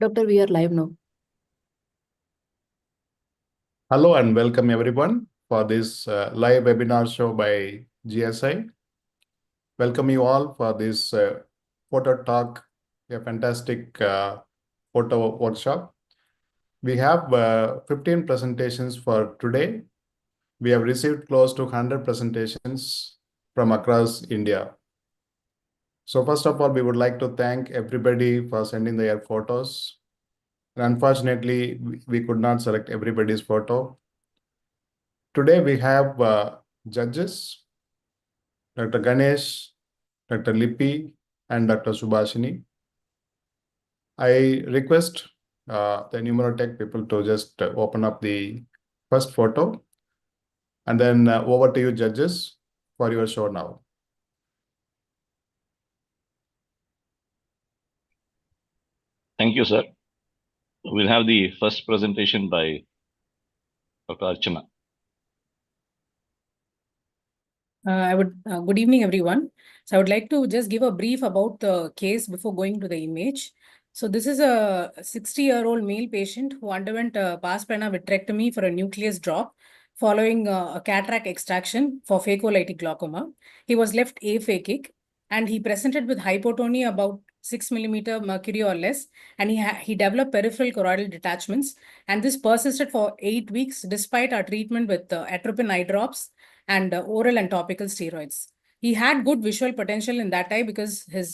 Doctor, we are live now. Hello and welcome everyone for this live webinar show by GSI. Welcome you all for this photo talk, a fantastic photo workshop. We have 15 presentations for today. We have received close to 100 presentations from across India. So first of all, we would like to thank everybody for sending their photos. And unfortunately, we could not select everybody's photo. Today we have judges, Dr. Ganesh, Dr. Lippi, and Dr. Subhashini. I request the numerotech people to just open up the first photo, and then over to you, judges, for your show now. Thank you, sir. We'll have the first presentation by Dr. Archana. Good evening, everyone. So I would like to just give a brief about the case before going to the image. So this is a 60-year-old male patient who underwent a pars plana vitrectomy for a nucleus drop following a cataract extraction for phacolytic glaucoma. He was left aphakic and he presented with hypotonia about 6 mm mercury or less, and he developed peripheral choroidal detachments, and this persisted for 8 weeks despite our treatment with Ectropion eye drops and oral and topical steroids. He had good visual potential in that eye because his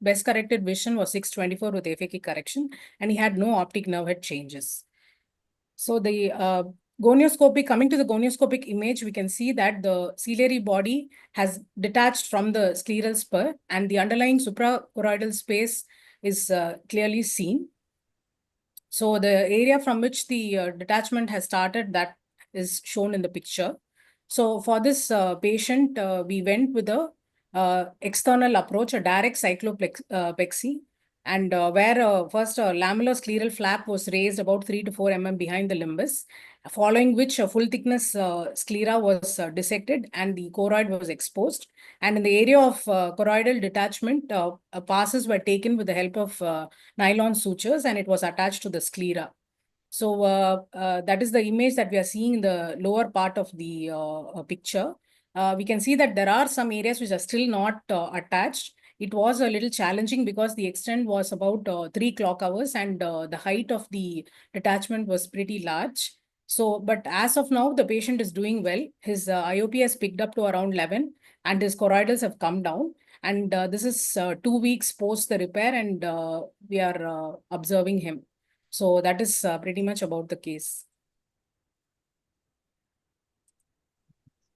best corrected vision was 624 with aphakic correction, and he had no optic nerve head changes. So the coming to the gonioscopic image, we can see that the ciliary body has detached from the scleral spur and the underlying suprachoroidal space is clearly seen. So the area from which the detachment has started, that is shown in the picture. So for this patient, we went with a external approach, a direct cyclopexy, and where first a lamellar scleral flap was raised about 3 to 4 mm behind the limbus, following which a full thickness sclera was dissected and the choroid was exposed. And in the area of choroidal detachment, passes were taken with the help of nylon sutures, and it was attached to the sclera. So that is the image that we are seeing in the lower part of the picture. We can see that there are some areas which are still not attached. It was a little challenging because the extent was about 3 clock hours and the height of the detachment was pretty large. So, but as of now, the patient is doing well. His IOP has picked up to around 11 and his choroidals have come down. And this is 2 weeks post the repair, and we are observing him. So that is pretty much about the case.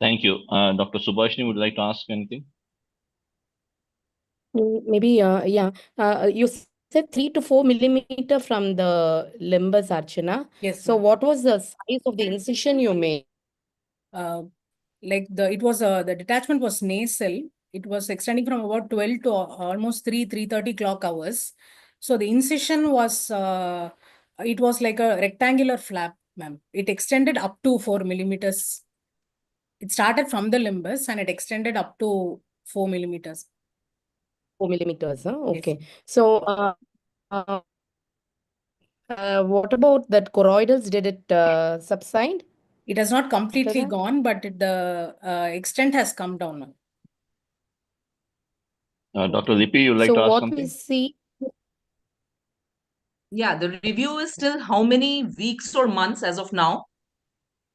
Thank you. Dr. Subhashini, would you like to ask anything? Maybe, yeah. You said 3 to 4 millimeter from the limbus, Archana. Yes. So what was the size of the incision you made? The detachment was nasal. It was extending from about 12 to almost 3:30 clock hours. So the incision was, it was like a rectangular flap, ma'am. It extended up to 4 millimeters. It started from the limbus and it extended up to 4 millimeters. 4 millimeters, huh? Okay. Yes. So what about that choroidals? Did it subside? It has not completely gone, but the extent has come down. Dr. Lippi, you would like to ask something? So what we see... Yeah, the review is still how many weeks or months as of now?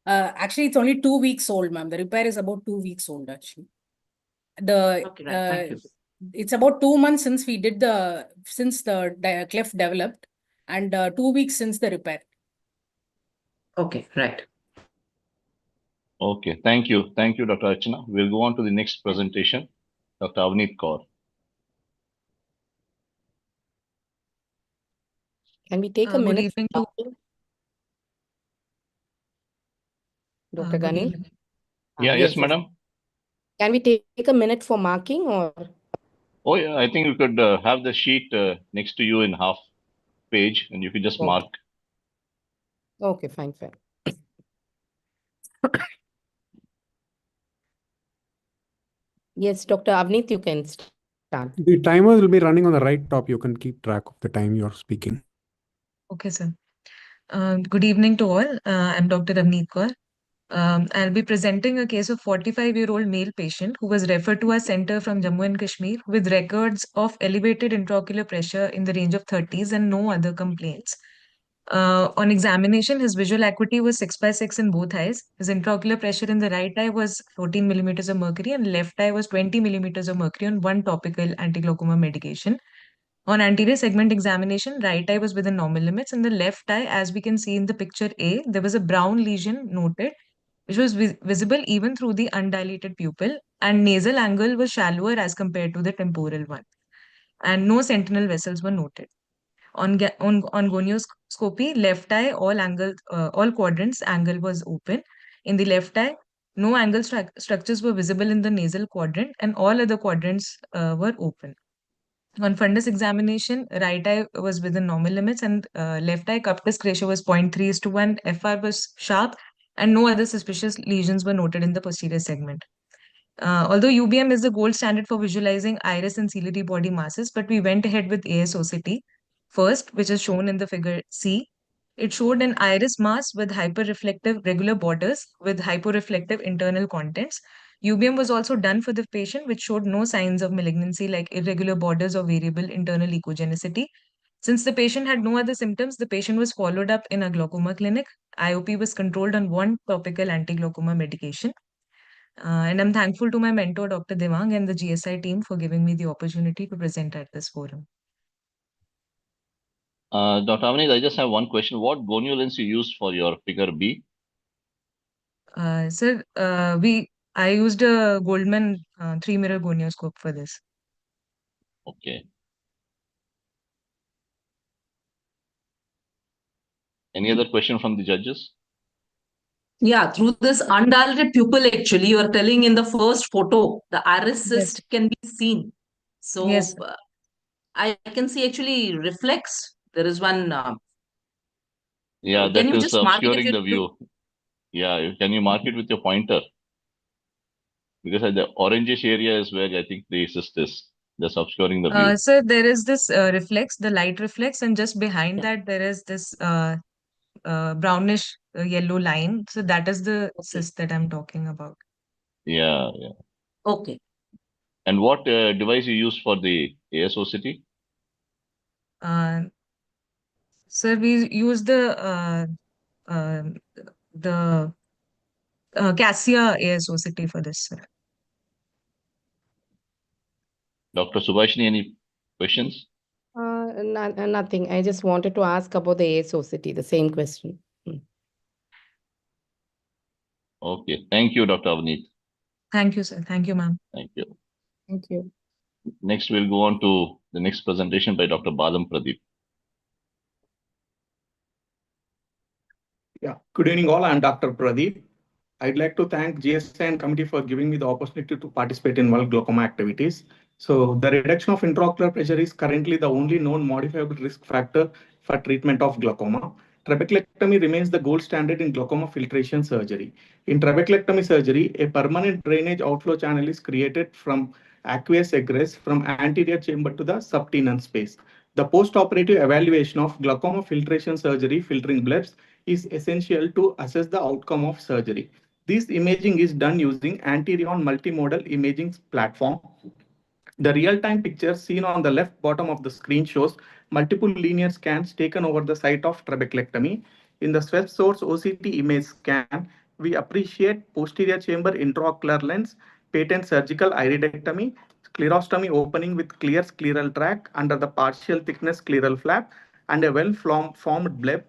Actually, it's only 2 weeks old, ma'am. The repair is about 2 weeks old, actually. Okay, right. Thank you. It's about 2 months since the cleft developed, and 2 weeks since the repair. Okay, right. Okay, thank you. Thank you, Dr. Archana. We'll go on to the next presentation, Dr. Avneet Kaur. Can we take a minute? Good evening to Dr. good Gani? evening. Yeah, yes, madam. Can we take a minute for marking or? Oh, yeah, I think you could have the sheet next to you in half page and you could just mark. Okay, fine. Yes, Dr. Avneet, you can start. The timer will be running on the right top. You can keep track of the time you're speaking. Okay, sir. Good evening to all. I'm Dr. Avneet Kaur. I'll be presenting a case of 45-year-old male patient who was referred to our center from Jammu and Kashmir with records of elevated intraocular pressure in the range of 30s and no other complaints. On examination, his visual acuity was 6/6 in both eyes. His intraocular pressure in the right eye was 14 millimeters of mercury and left eye was 20 millimeters of mercury on one topical anti-glaucoma medication. On anterior segment examination, right eye was within normal limits, and the left eye, as we can see in the picture A, there was a brown lesion noted, which was visible even through the undilated pupil, and nasal angle was shallower as compared to the temporal one, and no sentinel vessels were noted. On gonioscopy, left eye, all quadrants angle was open. In the left eye, no angle structures were visible in the nasal quadrant, and all other quadrants were open. On fundus examination, right eye was within normal limits and left eye cup disc ratio was 0.3:1, FR was sharp, and no other suspicious lesions were noted in the posterior segment. Although UBM is the gold standard for visualizing iris and ciliary body masses, but we went ahead with ASOCT first, which is shown in the figure C. It showed an iris mass with hyperreflective regular borders with hyporeflective internal contents. UBM was also done for the patient, which showed no signs of malignancy like irregular borders or variable internal echogenicity. Since the patient had no other symptoms, the patient was followed up in a glaucoma clinic. IOP was controlled on one topical anti-glaucoma medication. And I'm thankful to my mentor, Dr. Devang, and the GSI team for giving me the opportunity to present at this forum. Dr. Avneet, I just have one question. What gonio lens you used for your figure B? Sir, I used a Goldman 3-mirror gonioscope for this. Okay. Any other question from the judges? Yeah, through this undilated pupil, actually, you are telling in the first photo, the iris cyst can be seen. So Yes. I can see actually reflex. There is one. Yeah, Can that you is just mark it if obscuring you the view. Yeah, can you mark it with your pointer? Because the orangish area is where I think the cyst is. That's obscuring the view. Sir, there is this reflex, the light reflex, and just behind that there is this brownish yellow line. So that is the cyst that I'm talking about. Yeah. Okay. And what device you use for the ASOCT? Sir, we use the Cassia ASOCT for this, sir. Dr. Subhashini, any questions? Nothing. I just wanted to ask about the ASOCT, the same question. Okay. Thank you, Dr. Avneet. Thank you, sir. Thank you, ma'am. Thank you. Thank you. Next, we'll go on to the next presentation by Dr. Badam Pradeep. Yeah, good evening all. I'm Dr. Pradeep. I'd like to thank GSI and committee for giving me the opportunity to participate in world glaucoma activities. So the reduction of intraocular pressure is currently the only known modifiable risk factor for treatment of glaucoma. Trabeculectomy remains the gold standard in glaucoma filtration surgery. In trabeculectomy surgery, a permanent drainage outflow channel is created from aqueous egress from anterior chamber to the subtenon space. The post-operative evaluation of glaucoma filtration surgery filtering blebs is essential to assess the outcome of surgery. This imaging is done using anterior multimodal imaging platform. The real-time picture seen on the left bottom of the screen shows multiple linear scans taken over the site of trabeculectomy. In the swept source OCT image scan, we appreciate posterior chamber intraocular lens, patent surgical iridectomy, sclerostomy opening with clear scleral tract under the partial thickness scleral flap, and a well-formed bleb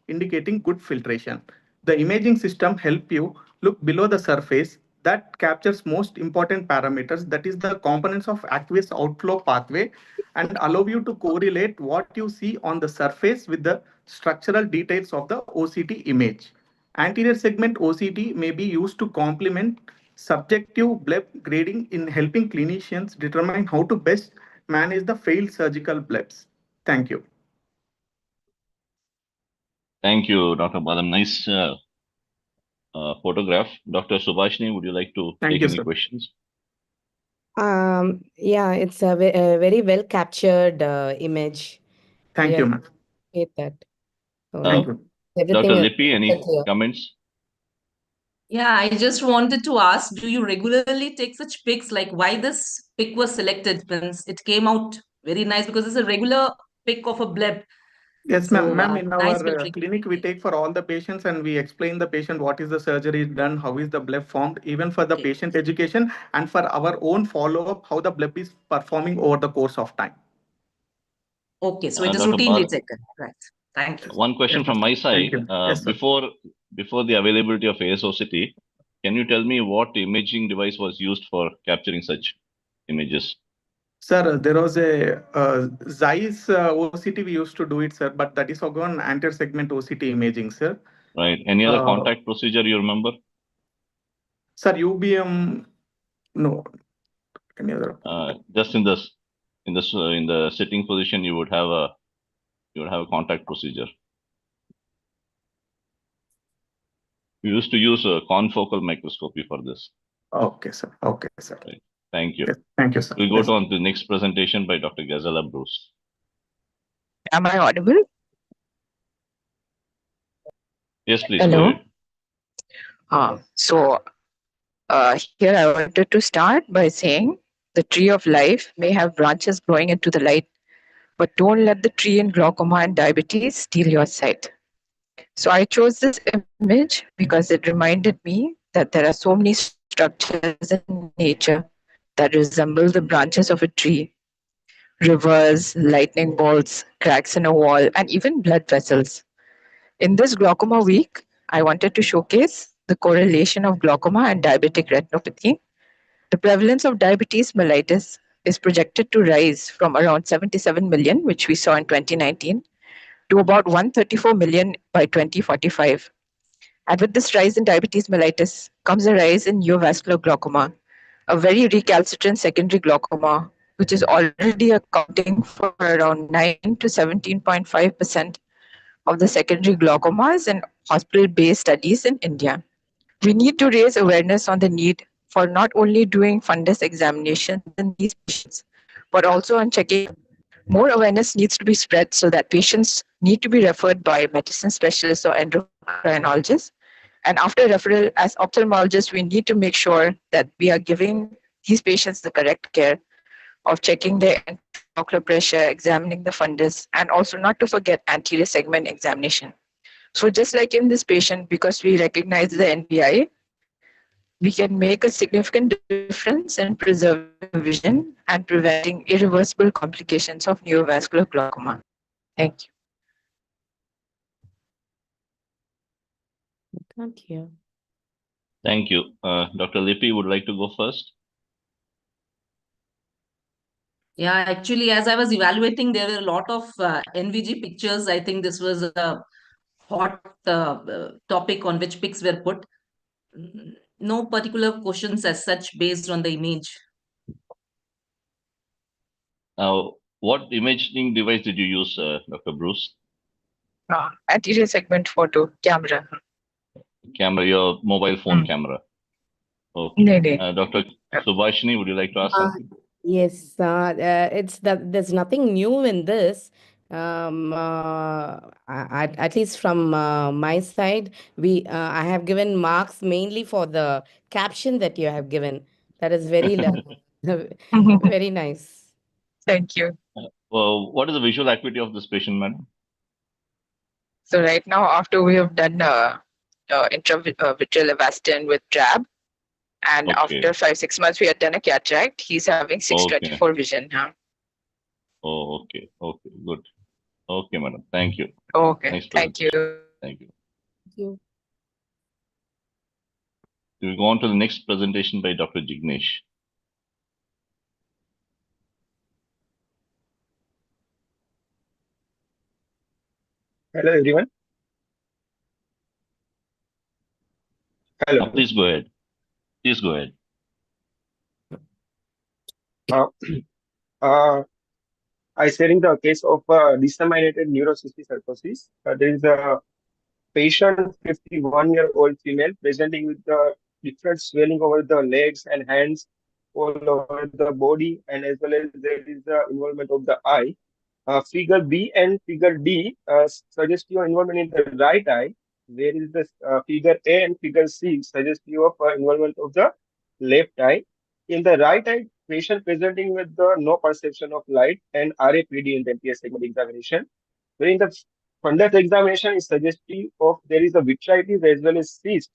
indicating good filtration. The imaging system helps you look below the surface that captures most important parameters, that is the components of aqueous outflow pathway, and allow you to correlate what you see on the surface with the structural details of the OCT image. Anterior segment OCT may be used to complement subjective bleb grading in helping clinicians determine how to best manage the failed surgical blebs. Thank you. Thank you, Dr. Badam. Nice photograph. Dr. Subhashini, would you like to take any questions? Yeah, it's a very well captured image. Thank you, ma'am. Appreciate that. So Thank you. everything Dr. is Lippi, any clear. comments? Yeah, I just wanted to ask, do you regularly take such pics? Like why this pic was selected? Since it came out very nice because it's a regular pic of a bleb. Yes, So ma'am. In nice our picture. clinic, we take for all the patients and we explain the patient what is the surgery done, how is the bleb formed, even for the Okay. patient education and for our own follow-up, how the bleb is performing over the course of time. Okay, so it is Dr. routinely Bal, taken. Right. Thank you. one question Yes, from ma'am. my Thank side. you. Yes, sir. Before the availability of ASOCT, can you tell me what imaging device was used for capturing such images? Sir, there was a Zeiss OCT we used to do it, sir, but that is again anterior segment OCT imaging, sir. Right. Any other Uh, contact procedure you remember? Sir, UBM, no. Any other? Just in the sitting position, you would have a contact procedure. We used to use a confocal microscopy for this. Okay, sir. Okay, sir. Right. Thank you. Yes, thank you, sir. We'll go Yes. on to the next presentation by Dr. Gazella Bruce. Am I audible? Yes, please go Hello. ahead. Here I wanted to start by saying the tree of life may have branches growing into the light, but don't let the tree in glaucoma and diabetes steal your sight. So I chose this image because it reminded me that there are so many structures in nature that resemble the branches of a tree. Rivers, lightning bolts, cracks in a wall, and even blood vessels. In this glaucoma week, I wanted to showcase the correlation of glaucoma and diabetic retinopathy. The prevalence of diabetes mellitus is projected to rise from around 77 million, which we saw in 2019, to about 134 million by 2045. And with this rise in diabetes mellitus comes a rise in neovascular glaucoma, a very recalcitrant secondary glaucoma, which is already accounting for around 9 to 17.5% of the secondary glaucomas in hospital-based studies in India. We need to raise awareness on the need for not only doing fundus examinations in these patients, but also on checking. More awareness needs to be spread so that patients need to be referred by medicine specialists or endocrinologists. And after referral, as ophthalmologists, we need to make sure that we are giving these patients the correct care of checking their ocular pressure, examining the fundus, and also not to forget anterior segment examination. So just like in this patient, because we recognize the NPI, we can make a significant difference in preserving vision and preventing irreversible complications of neovascular glaucoma. Thank you. Thank you. Thank you. Dr. Lippi would like to go first. Yeah, actually, as I was evaluating, there were a lot of NVG pictures. I think this was a hot topic on which pics were put. No particular questions as such based on the image. Now, what imaging device did you use, Dr. Bruce? Anterior segment photo camera. Camera, your mobile phone camera. Okay. No. Dr. Subhashini, would you like to ask something? Yes, there's nothing new in this. At least from my side, I have given marks mainly for the caption that you have given. That is very very nice. Thank you. Well, what is the visual acuity of this patient, madam? So right now, after we have done intravitreal Avastin with TRAB, and Okay. after 5-6 months, we had done a cataract. He's having 624 vision now. Oh, okay. Okay, good. Okay, madam. Thank you. Okay, Nice thank you. presentation. Thank you. Thank you. We go on to the next presentation by Dr. Jignesh. Hello, everyone. Hello. Please go ahead. Please go ahead. I sharing the case of disseminated neurocysticercosis. There is a patient, 51-year-old female, presenting with different swelling over the legs and hands, all over the body, and as well as there is the involvement of the eye. Figure B and figure D suggest your involvement in the right eye, whereas the figure A and figure C suggest you of involvement of the left eye. In the right eye, patient presenting with the no perception of light and RAPD in the MPS segment examination. Wherein the fundus examination is suggestive of there is a vitritis as well as cyst.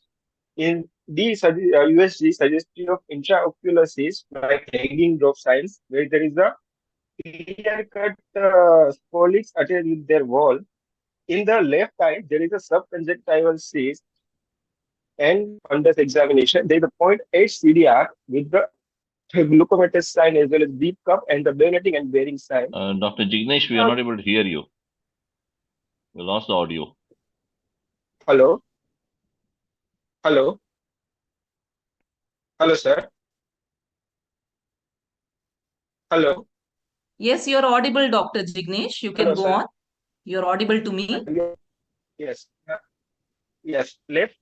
In USG suggestive of intraocular cyst like hanging drop signs, where there is a clear-cut spolix attached with their wall. In the left eye, there is a subconjunctival cyst and fundus examination. There is a 0.8 CDR with the glucomatous sign as well as deep cup and the blending and bearing sign. Dr. Jignesh, we are not able to hear you. We lost the audio. Hello? Hello? Hello, sir? Hello? Yes, you're audible, Dr. Jignesh. You can Hello, go sir. on. You're audible to me. Yes. Yes. Left.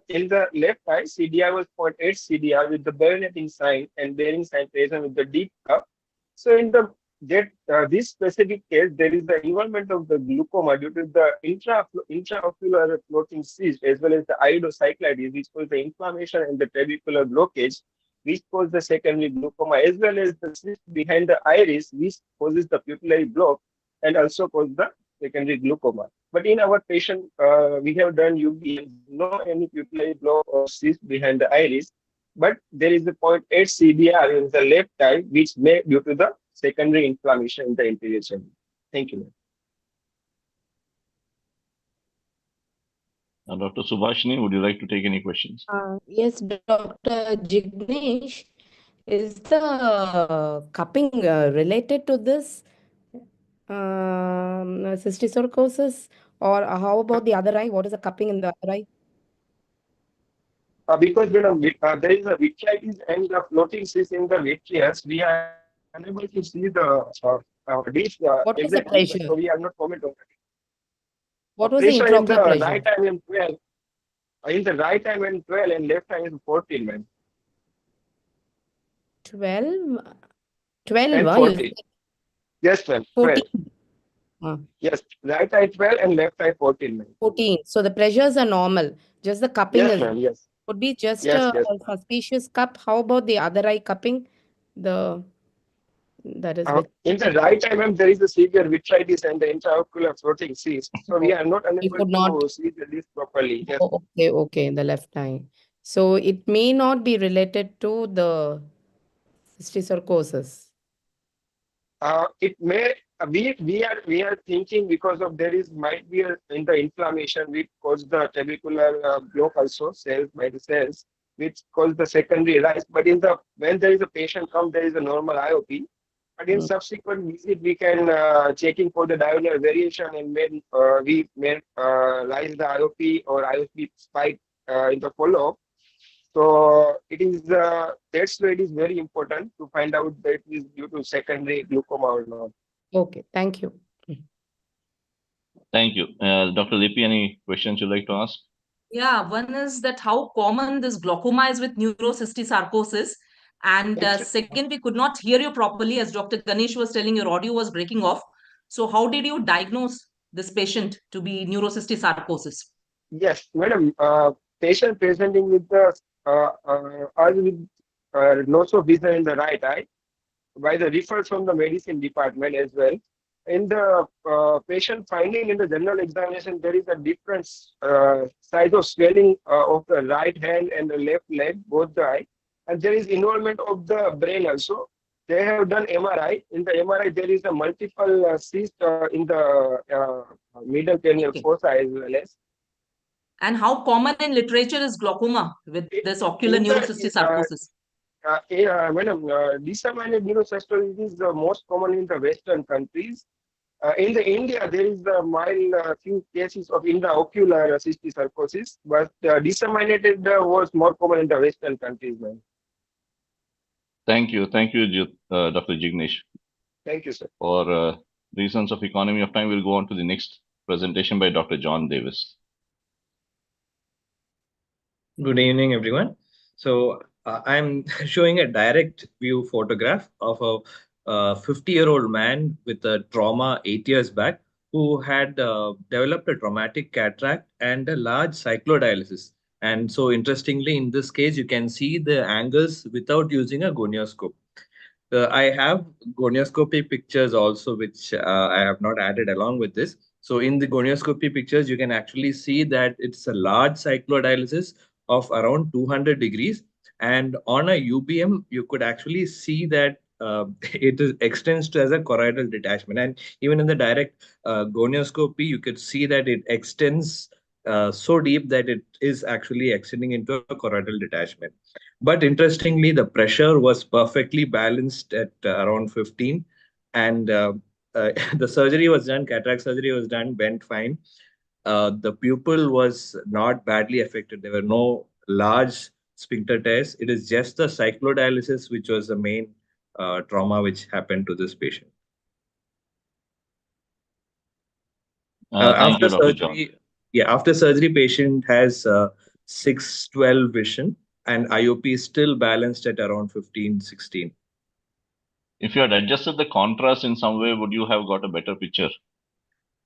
In the left eye, CDR was 0.8 CDR with the baroneting sign and bearing sign present with the deep cup. So in the this specific case, there is the involvement of the glaucoma due to the intraocular floating cyst as well as the iridocyclitis, which cause the inflammation and the trabecular blockage, which cause the secondary glaucoma, as well as the cyst behind the iris, which causes the pupillary block and also cause the secondary glaucoma. But in our patient, we have done uveae, no any pupillary block or cyst behind the iris, but there is a 0.8 CDR in the left eye, which may due to the secondary inflammation in the anterior chamber. Thank you. Dr. Subhashini, would you like to take any questions? Yes, Dr. Jignesh, is the cupping related to this cysticercosis, or how about the other eye? What is the cupping in the other eye? Because there is a vitritis and the floating cyst in the vitreous, we are unable to see the deep What was the exactly, pressure? so we are not comment on that. What was the Pressure in the intraocular pressure? right eye and 12. In the right eye and 12 and left eye is 14, man. 12? 12, And you 14. said Yes, ma'am. 14. 12. Yes, right eye 12 and left eye 14, ma'am. 14. So the pressures are normal. Just the cupping Yes, is ma'am. Yes. would be just Yes, a yes. suspicious cup. How about the other eye cupping? That is In the right eye, ma'am, there is a severe vitritis and the intraocular floating cyst. So we are not we unable could not. to see the disc properly. Yes. Okay, in the left eye. So it may not be related to the cysticercosis. It may we are thinking because of there is might be in the inflammation which cause the trabecular block also cells by the cells which cause the secondary rise. But in the when there is a patient come, there is a normal IOP. But in subsequent visit, we can checking for the diurnal variation and when we may rise the IOP or IOP spike in the follow-up. So it is that's why it is very important to find out that it is due to secondary glaucoma or not. Okay, thank you. Thank you. Dr. Lipi, any questions you'd like to ask? Yeah, one is that how common this glaucoma is with neurocysticercosis. And second, we could not hear you properly as Dr. Ganesh was telling your audio was breaking off. So how did you diagnose this patient to be neurocysticercosis? Yes, madam. Patient presenting with the loss of vision in the right eye by the referral from the medicine department as well. In the patient finding in the general examination, there is a different size of swelling of the right hand and the left leg, both the eye, and there is involvement of the brain also. They have done MRI. In the MRI, there is a multiple cyst in the middle cranial fossa as well as. And how common in literature is glaucoma with this ocular neurocysticercosis? Madam, disseminated neurocysticercosis is the most common in the Western countries. In the India, there is a mild few cases of intraocular cysticercosis, but disseminated was more common in the Western countries, ma'am. Thank you, Dr. Jignesh. Thank you, sir. For reasons of economy of time, we'll go on to the next presentation by Dr. John Davis. Good evening, everyone. So I'm showing a direct view photograph of a a 50-year-old man with a trauma 8 years back who had developed a traumatic cataract and a large cyclodialysis. And so, interestingly, in this case, you can see the angles without using a gonioscope. I have gonioscopy pictures also, which I have not added along with this. So in the gonioscopy pictures, you can actually see that it's a large cyclodialysis of around 200 degrees. And on a UBM, you could actually see that extends to as a choroidal detachment. And even in the direct gonioscopy, you could see that it extends so deep that it is actually extending into a choroidal detachment. But interestingly, the pressure was perfectly balanced at around 15. And the surgery was done, cataract surgery was done, went fine. The pupil was not badly affected. There were no large sphincter tears. It is just the cyclodialysis, which was the main trauma which happened to this patient. Thank After you, Dr. John. surgery, after surgery, patient has 6/12 vision and IOP is still balanced at around 15/16. If you had adjusted the contrast in some way, would you have got a better picture?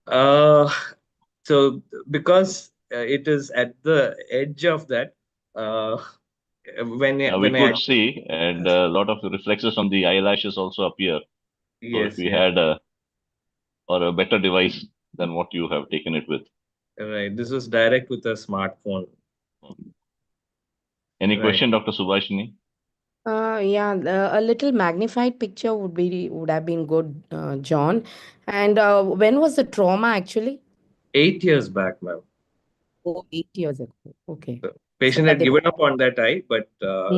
So because it is at the edge of that, we could see, and a lot of reflexes on the eyelashes also appear. Yes, so if we had a better device than what you have taken it with. Right. This was direct with a smartphone. Any question, Dr. Subhashini? A little magnified picture would have been good, John. And when was the trauma actually? 8 years back, ma'am. Oh, 8 years ago. Okay. The patient had given up on that eye, but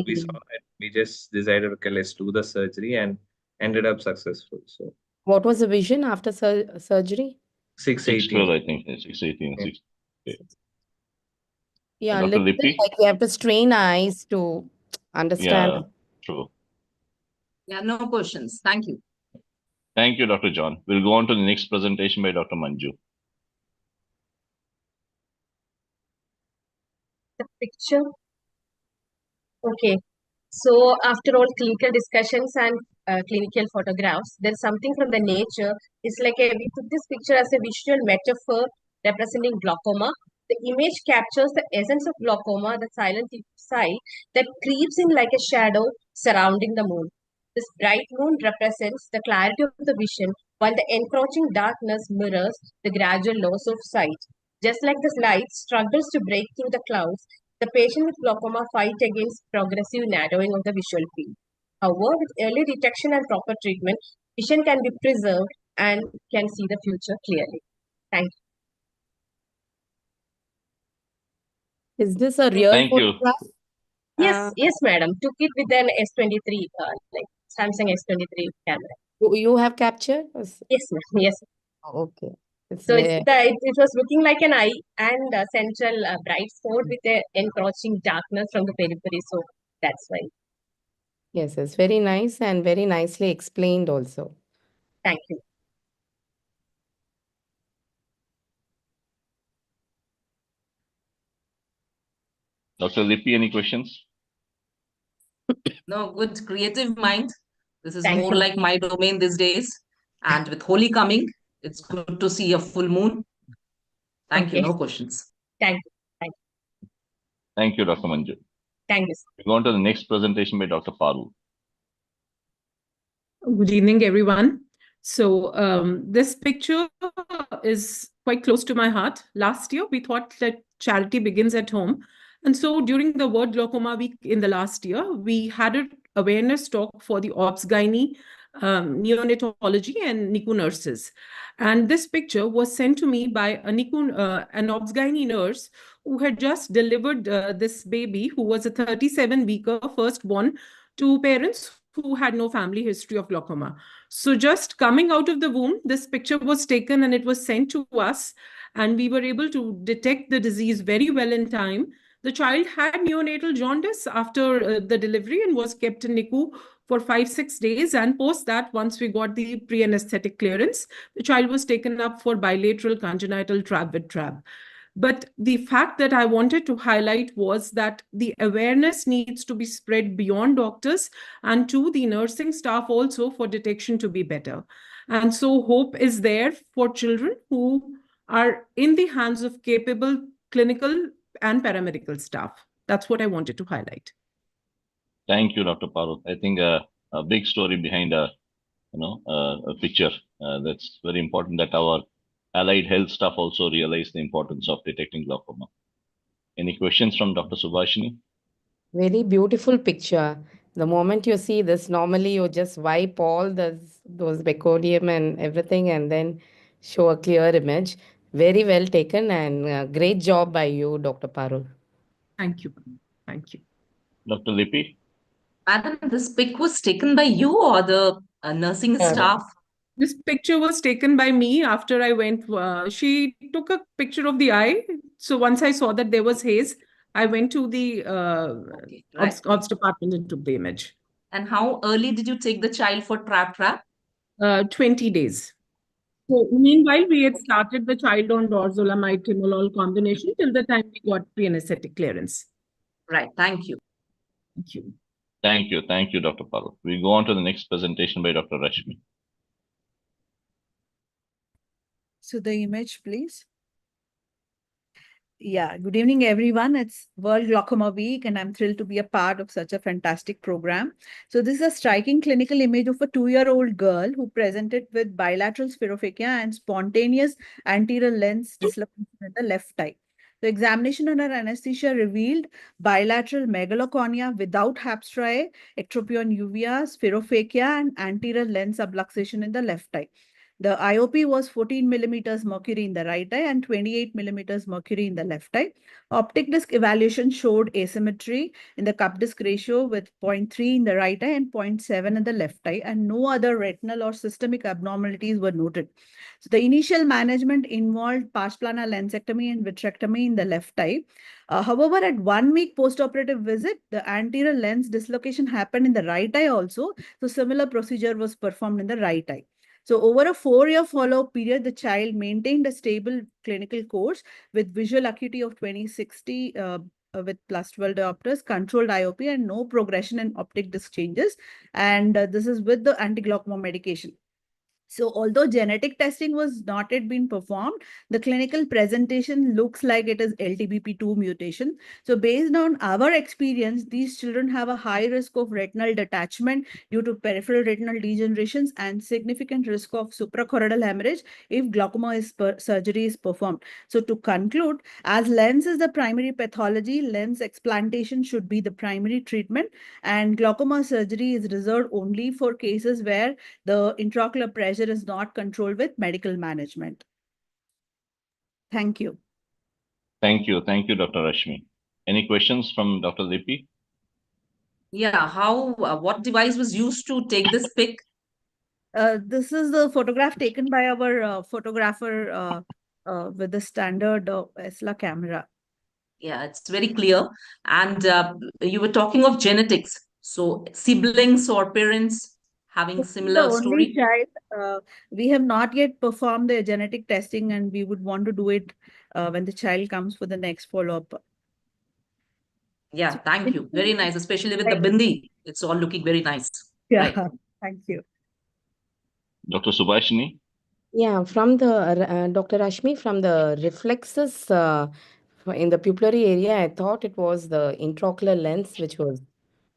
we saw that we just decided, okay, let's do the surgery and ended up successful. So, what was the vision after surgery? 6/18. I think 6/18. Okay. Yeah, Dr. like we have to strain eyes to understand. Yeah, true. Yeah, no questions. Thank you. Thank you, Dr. John. We'll go on to the next presentation by Dr. Manju. The picture. Okay. So after all clinical discussions and clinical photographs, there's something from the nature. It's like we took this picture as a visual metaphor representing glaucoma. The image captures the essence of glaucoma, the silent side that creeps in like a shadow surrounding the moon. This bright moon represents the clarity of the vision, while the encroaching darkness mirrors the gradual loss of sight. Just like the light struggles to break through the clouds, the patient with glaucoma fight against progressive narrowing of the visual field. However, with early detection and proper treatment, vision can be preserved and can see the future clearly. Thank you. Is this a real photograph? Yes, yes, madam. Took it with an S23, like Samsung S23 camera. You have captured? Yes, ma'am. Yes. Oh, okay. So it was looking like an eye and a central bright spot with an encroaching darkness from the periphery. So that's why. Yes, it's very nice and very nicely explained also. Thank you. Dr. Lippy, any questions? No, good creative mind. This is more like my domain these days. And with Holi coming, it's good to see a full moon. Thank you. No questions. Thank you. Thank you. Thank you, Dr. Manju. Thank you. We go on to the next presentation by Dr. Parul. Good evening, everyone. So this picture is quite close to my heart. Last year, we thought that charity begins at home. And so during the World Glaucoma Week in the last year, we had an awareness talk for the obs-gynae, neonatology and NICU nurses. And this picture was sent to me by an obs-gynae nurse who had just delivered this baby, who was a 37-weeker firstborn, to parents who had no family history of glaucoma. So just coming out of the womb, this picture was taken and it was sent to us, and we were able to detect the disease very well in time. The child had neonatal jaundice after the delivery and was kept in NICU for 5-6 days. And post that, once we got the pre-anesthetic clearance, the child was taken up for bilateral congenital trab with trab. But the fact that I wanted to highlight was that the awareness needs to be spread beyond doctors and to the nursing staff also for detection to be better. And so hope is there for children who are in the hands of capable clinical and paramedical staff. That's what I wanted to highlight. Thank you, Dr. Parul. I think a big story behind a picture. That's very important that our allied health staff also realize the importance of detecting glaucoma. Any questions from Dr. Subhashini? Very beautiful picture. The moment you see this, normally you just wipe all those meconium and everything and then show a clear image. Very well taken and great job by you, Dr. Parul. Thank you. Thank you. Dr. Lipi? Madam, this pic was taken by you or the nursing staff? This picture was taken by me after I went. She took a picture of the eye. So once I saw that there was haze, I went to the obs department and took the image. And how early did you take the child for trap? 20 days. So meanwhile, we had started the child on dorzolamide timolol combination till the time we got pre-anesthetic clearance. Right. Thank you. Thank you. Thank you. Thank you, Dr. Parul. We go on to the next presentation by Dr. Rashmi. So the image, please. Yeah, good evening, everyone. It's World Glaucoma Week, and I'm thrilled to be a part of such a fantastic program. So this is a striking clinical image of a 2-year-old girl who presented with bilateral Spherophakia and spontaneous anterior lens dislocation in the left eye. The examination under anesthesia revealed bilateral megalocornea without hapstrae, Ectropion uvea, Spherophakia, and anterior lens subluxation in the left eye. The IOP was 14 millimeters mercury in the right eye and 28 millimeters mercury in the left eye. Optic disc evaluation showed asymmetry in the cup disc ratio with 0.3 in the right eye and 0.7 in the left eye, and no other retinal or systemic abnormalities were noted. So the initial management involved pars plana lensectomy and vitrectomy in the left eye. However, at 1 week postoperative visit, the anterior lens dislocation happened in the right eye also. So similar procedure was performed in the right eye. So over a 4-year follow-up period, the child maintained a stable clinical course with visual acuity of 20/60 with plus 12 diopters, controlled IOP, and no progression in optic disc changes. And this is with the anti-glaucoma medication. So although genetic testing was not yet been performed, the clinical presentation looks like it is LTBP2 mutation. So based on our experience, these children have a high risk of retinal detachment due to peripheral retinal degenerations and significant risk of suprachoroidal hemorrhage if glaucoma surgery is performed. So to conclude, as lens is the primary pathology, lens explantation should be the primary treatment, and glaucoma surgery is reserved only for cases where the intraocular pressure is not controlled with medical management. Thank you. Thank you. Thank you, Dr. Rashmi. Any questions from Dr. Lipi? Yeah, what device was used to take this pic? This is the photograph taken by our photographer with the standard ESLA camera. Yeah, it's very clear. And you were talking of genetics. So siblings or parents having similar story? The only child, we have not yet performed the genetic testing, and we would want to do it when the child comes for the next follow-up. Yeah, thank you. Very nice, especially with the bindi. It's all looking very nice. Yeah, right. Thank you. Dr. Subhashini? Yeah, from the Dr. Rashmi, from the reflexes in the pupillary area, I thought it was the intraocular lens which was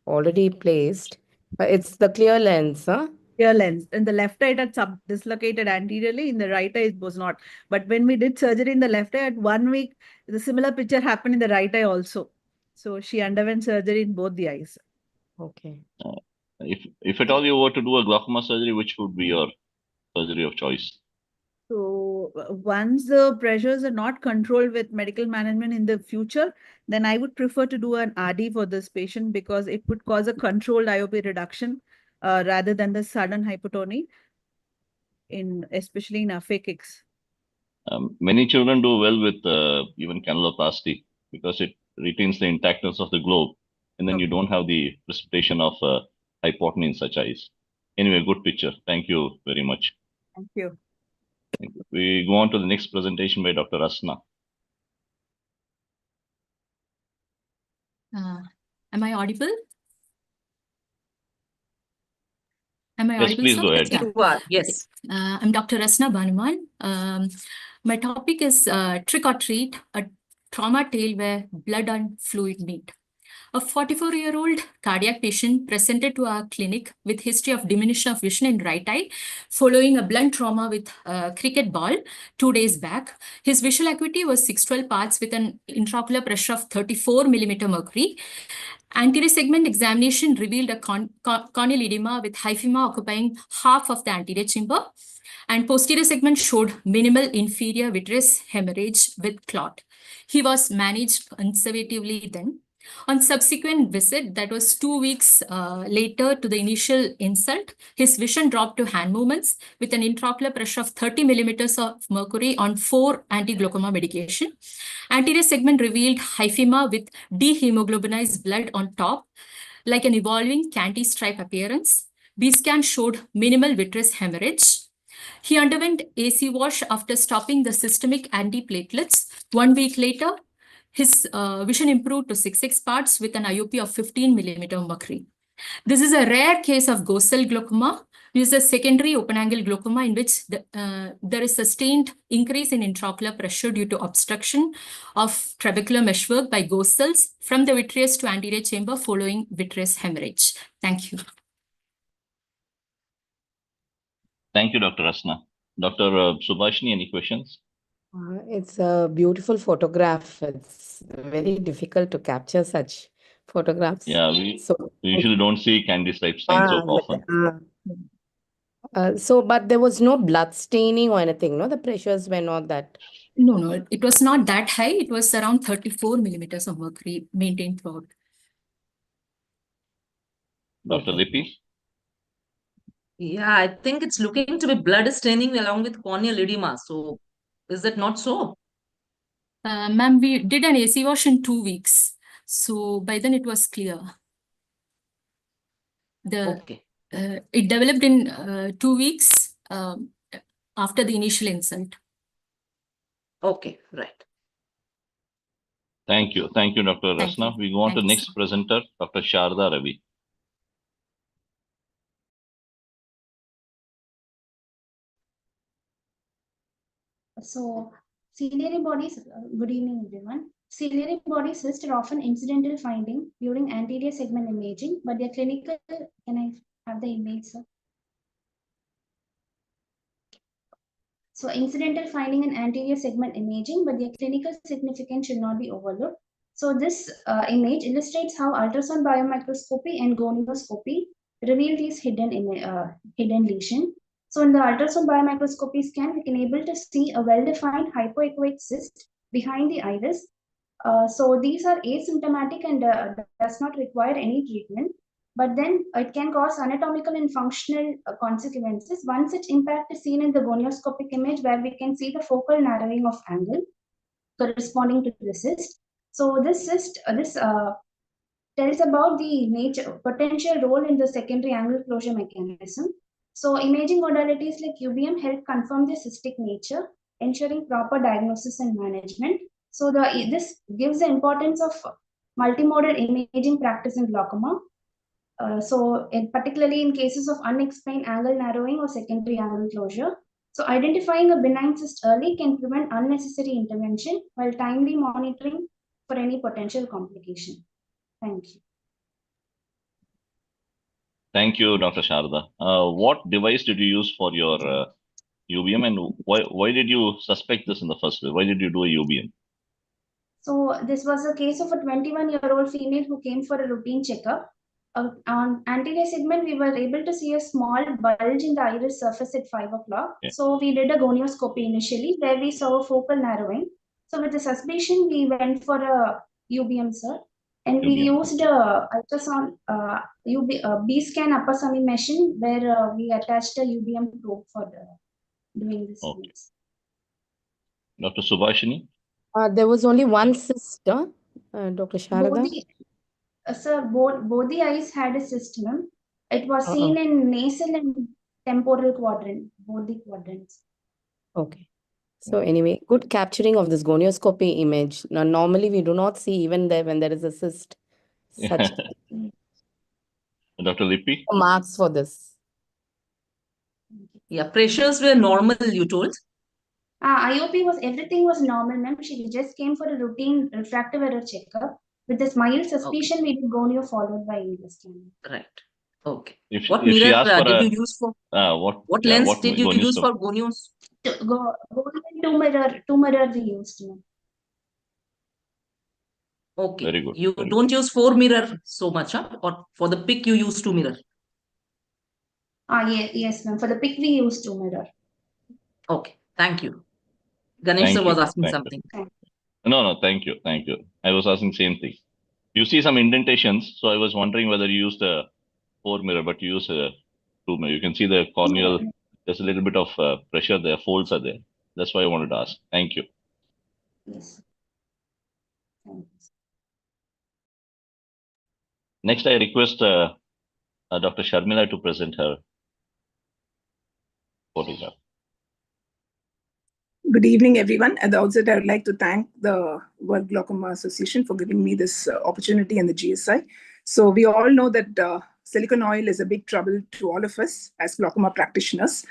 already placed. It's the clear lens, huh? Clear lens. In the left eye, it had dislocated anteriorly. In the right eye, it was not. But when we did surgery in the left eye, at 1 week, the similar picture happened in the right eye also. So she underwent surgery in both the eyes. Okay. If at all you were to do a glaucoma surgery, which would be your surgery of choice? So once the pressures are not controlled with medical management in the future, then I would prefer to do an RD for this patient because it would cause a controlled IOP reduction rather than the sudden hypotony, especially in aphakics. Many children do well with even canaloplasty because it retains the intactness of the globe, and then you don't have the precipitation of hypotony in such eyes. Anyway, good picture. Thank you very much. Thank you. We go on to the next presentation by Dr. Asna. Am I audible? Am I Yes, audible, please sir? go ahead. Yeah. You are, yes. I'm Dr. Rasna Banuman. My topic is trick or treat, a trauma tale where blood and fluid meet. A 44-year-old cardiac patient presented to our clinic with history of diminution of vision in right eye following a blunt trauma with a cricket ball 2 days back. His visual acuity was 612 parts with an intraocular pressure of 34 millimeter mercury. Anterior segment examination revealed a corneal edema with hyphema occupying half of the anterior chamber, and posterior segment showed minimal inferior vitreous hemorrhage with clot. He was managed conservatively then. On subsequent visit, that was 2 weeks later to the initial insult, his vision dropped to hand movements with an intraocular pressure of 30 millimeters of mercury on 4 anti-glaucoma medication. Anterior segment revealed hyphema with dehemoglobinized blood on top, like an evolving canty stripe appearance. B-scan showed minimal vitreous hemorrhage. He underwent AC wash after stopping the systemic antiplatelets. 1 week later, his vision improved to 6 parts with an IOP of 15 millimeter mercury. This is a rare case of ghost cell glaucoma. This is a secondary open-angle glaucoma in which there is sustained increase in intraocular pressure due to obstruction of trabecular meshwork by ghost cells from the vitreous to anterior chamber following vitreous hemorrhage. Thank you. Thank you, Dr. Rasna. Dr. Subhashini, any questions? It's a beautiful photograph. It's very difficult to capture such photographs. Yeah, we So, usually don't see candy stripe signs so often. but there was no blood staining or anything, no? The pressures were not that. No, it was not that high. It was around 34 millimeters of mercury maintained throughout. Dr. Lipi? Yeah, I think it's looking to be blood staining along with corneal edema. So is that not so? Ma'am, we did an AC wash in 2 weeks. So by then it was clear. Okay. It developed in 2 weeks after the initial insult. Okay, right. Thank you. Thank you, Dr. Thank Rasna. you. We go on to Thank you, next sir. presenter, Dr. Sharda Ravi. So, ciliary bodies, good evening everyone. Ciliary body cysts are often incidental finding during anterior segment imaging, but their clinical, can I have the image, sir? So, incidental finding in anterior segment imaging, but their clinical significance should not be overlooked. So, this image illustrates how ultrasound biomicroscopy and gonioscopy reveal these hidden lesion. So in the ultrasound biomicroscopy scan, we can able to see a well-defined hypoechoic cyst behind the iris. So these are asymptomatic and does not require any treatment. But then it can cause anatomical and functional consequences. One such impact is seen in the gonioscopic image where we can see the focal narrowing of angle corresponding to the cyst. So this cyst, tells about the potential role in the secondary angle closure mechanism. So imaging modalities like UBM help confirm the cystic nature, ensuring proper diagnosis and management. So this gives the importance of multimodal imaging practice in glaucoma. Particularly in cases of unexplained angle narrowing or secondary angle closure. So identifying a benign cyst early can prevent unnecessary intervention while timely monitoring for any potential complication. Thank you. Thank you, Dr. Sharda. What device did you use for your UBM, and why did you suspect this in the first place? Why did you do a UBM? So this was a case of a 21-year-old female who came for a routine checkup. On anterior segment, we were able to see a small bulge in the iris surface at 5 o'clock. Yeah. So we did a gonioscopy initially where we saw a focal narrowing. So with the suspicion, we went for a UBM, sir. And we used ultrasound B-scan upper semi-meshing where we attached a UBM probe for doing this. Okay. Dr. Subhashini? There was only one cyst, Dr. Sharada? Sir, both the eyes had a cyst, ma'am. It was seen in nasal and temporal quadrant, both the quadrants. Okay. So anyway, good capturing of this gonioscopy image. Now, normally we do not see even there when there is a cyst. Such Dr. Lippi? marks for this. Yeah, pressures were normal, you told. IOP was, everything was normal, ma'am. She just came for a routine refractive error checkup. With this mild suspicion, we did gonio followed by investigation. Right. Okay. If What she mirror asks for did a, you use for? what lens what did you gonio use scope? for gonios? Two mirror we used, ma'am. Okay. Very good. You Very don't good. use 4 mirror so much, huh? Or for the pic you use 2 mirror? Yes, ma'am. For the pic, we used 2 mirror. Okay. Thank you. Ganesh Thank sir was you. asking Thank something. you. No, thank you. Thank you. I was asking same thing. You see some indentations, so I was wondering whether you used a 4 mirror, but you use a 2 mirror. You can see the corneal, there's a little bit of pressure there, folds are there. That's why I wanted to ask. Thank you. Yes. Next, I request Dr. Sharmila to present her photograph. Good evening, everyone. At the outset, I would like to thank the World Glaucoma Association for giving me this opportunity and the GSI. So we all know that silicone oil is a big trouble to all of us as glaucoma practitioners.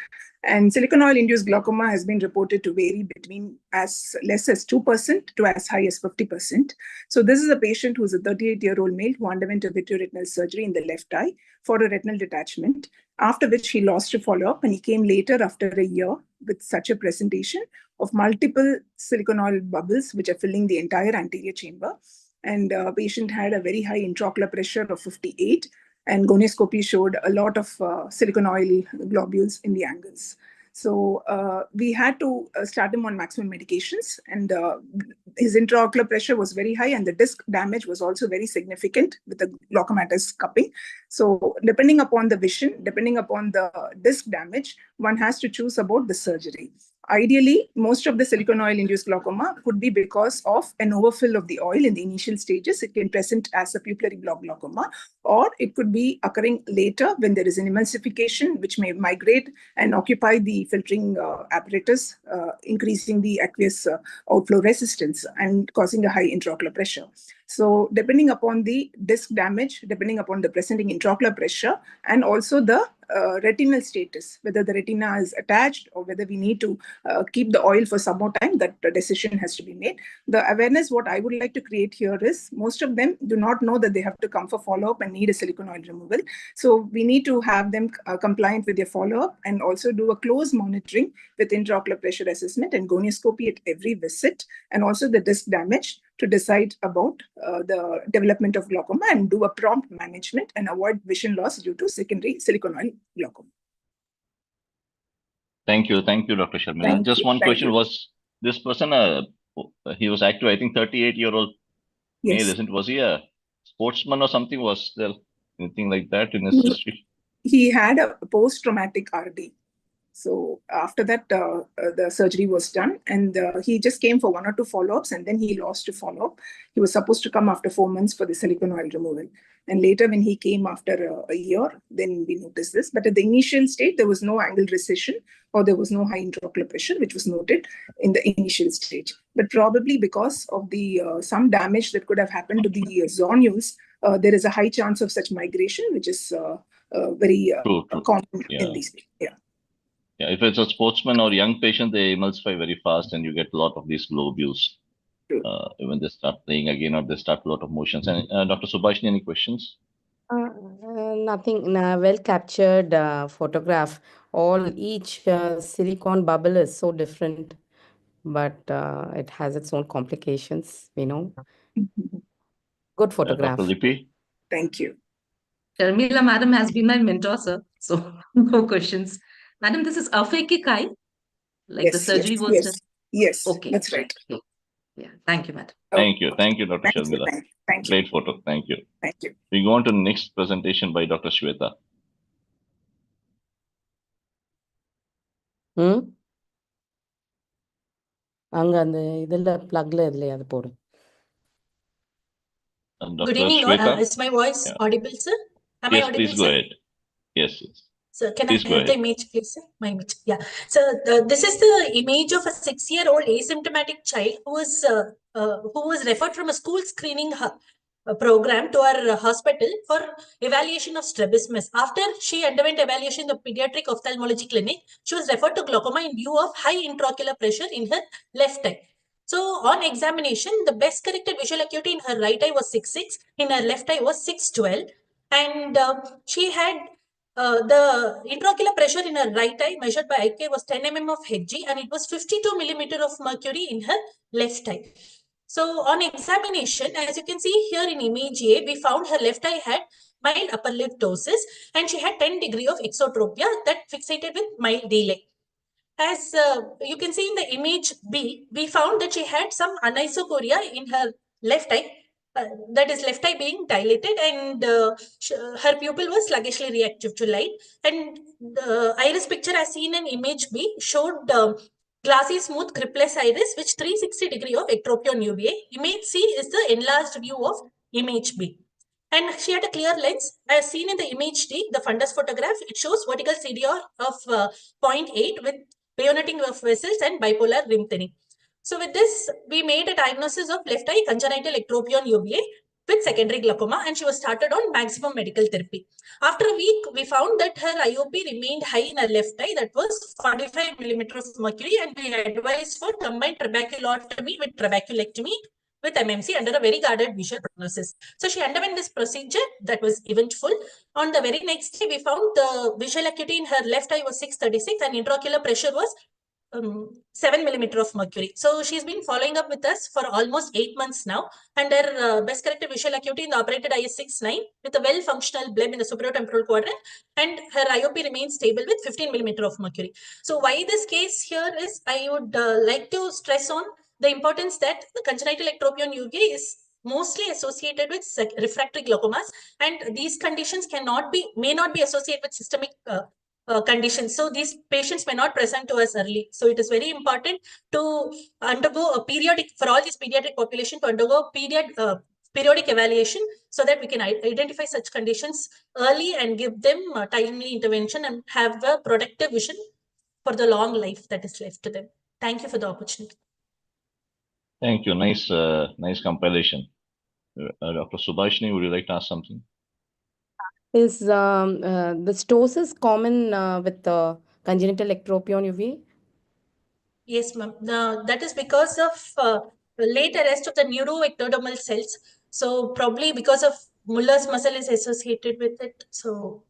And silicone oil-induced glaucoma has been reported to vary between as less as 2% to as high as 50%. So this is a patient who is a 38-year-old male who underwent a vitreoretinal surgery in the left eye for a retinal detachment, after which he lost to follow-up, and he came later after a year with such a presentation of multiple silicone oil bubbles which are filling the entire anterior chamber. And patient had a very high intraocular pressure of 58, and gonioscopy showed a lot of silicone oil globules in the angles. So we had to start him on maximum medications, and his intraocular pressure was very high, and the disc damage was also very significant with the glaucomatous cupping. So depending upon the vision, depending upon the disc damage, one has to choose about the surgery. Ideally, most of the silicone oil-induced glaucoma could be because of an overfill of the oil in the initial stages. It can present as a pupillary block glaucoma, or it could be occurring later when there is an emulsification which may migrate and occupy the filtering apparatus, increasing the aqueous outflow resistance and causing a high intraocular pressure. So depending upon the disc damage, depending upon the presenting intraocular pressure, and also the retinal status, whether the retina is attached or whether we need to keep the oil for some more time, that decision has to be made. The awareness what I would like to create here is most of them do not know that they have to come for follow-up and need a silicone oil removal. So we need to have them compliant with their follow-up and also do a close monitoring with intraocular pressure assessment and gonioscopy at every visit, and also the disc damage to decide about the development of glaucoma and do a prompt management and avoid vision loss due to secondary silicone oil glaucoma. Thank you, Dr. Sharmila. Just one question: was this person he was active? I think 38-year-old male, isn't? Was he a sportsman or something? Was there anything like that in his history? He had a post-traumatic RD. So after that, the surgery was done, and he just came for 1 or 2 follow-ups, and then he lost to follow-up. He was supposed to come after 4 months for the silicone oil removal. And later when he came after a year, then we noticed this. But at the initial state, there was no angle recession or there was no high intraocular pressure, which was noted in the initial stage. But probably because of the some damage that could have happened to the zonules, there is a high chance of such migration, which is very common in these people. Yeah. Yeah, if it's a sportsman or young patient, they emulsify very fast and you get a lot of these globules when they start playing again or they start a lot of motions. And Dr. Subhashini, any questions? Nothing. Well captured photograph. Each silicone bubble is so different, but it has its own complications, Good photograph. Dr. Lippi? Thank you. Sharmila madam has been my mentor, sir. So no questions. Madam, this is aphakic eye? Like the surgery was done? Yes, okay, that's right. Yeah, thank you, madam. Thank you, Dr. Sharmila. Thank you. Great photo, thank you. Thank you. We go on to the next presentation by Dr. Shweta. அங்க அந்த இதுல plugல இல்லையா அது போடு. Good evening, is my voice audible, sir? Am I audible, please go ahead. Yes. So can please I have the image, please, sir? My image. Yeah. So this is the image of a 6-year-old asymptomatic child who was referred from a school screening program to our hospital for evaluation of strabismus. After she underwent evaluation in the pediatric ophthalmology clinic, she was referred to glaucoma in view of high intraocular pressure in her left eye. So on examination, the best corrected visual acuity in her right eye was 6.6, in her left eye was 6.12, and she had the intraocular pressure in her right eye measured by IK was 10 mm of Hg, and it was 52 millimeter of mercury in her left eye. So on examination, as you can see here in image A, we found her left eye had mild upper lid ptosis, and she had 10 degree of exotropia that fixated with mild delay. As you can see in the image B, we found that she had some anisocoria in her left eye, that is left eye being dilated, and her pupil was sluggishly reactive to light. And the iris picture as seen in image B showed glassy smooth cripless iris with 360 degree of ectropion uveae. Image C is the enlarged view of image B. And she had a clear lens. As seen in the image D, the fundus photograph, it shows vertical CDR of 0.8 with bayoneting of vessels and bipolar rim thinning. So with this, we made a diagnosis of left eye congenital ectropion uveae with secondary glaucoma, and she was started on maximum medical therapy. After a week, we found that her IOP remained high in her left eye, that was 45 millimeter of mercury, and we advised for combined trabeculotomy with trabeculectomy with MMC under a very guarded visual prognosis. So she underwent this procedure that was eventful. On the very next day, we found the visual acuity in her left eye was 636 and intraocular pressure was 7 millimeter of mercury. So she's been following up with us for almost 8 months now, and her best corrected visual acuity in the operated eye is 6.9 with a well-functional bleb in the superior temporal quadrant, and her IOP remains stable with 15 millimeter of mercury. So why this case here is, I would like to stress on the importance that the congenital ectropion uveae is mostly associated with refractory glaucomas, and these conditions may not be associated with systemic conditions. So these patients may not present to us early. So it is very important to undergo a periodic, for all these pediatric population, to undergo periodic evaluation so that we can identify such conditions early and give them timely intervention and have a productive vision for the long life that is left to them. Thank you for the opportunity. Thank you. Nice, nice compilation. Dr. Subhashini, would you like to ask something? Is the ptosis common with the congenital ectropion uveae? Yes, ma'am. That is because of late arrest of the neuroectodermal cells. So probably because of Muller's muscle is associated with it. So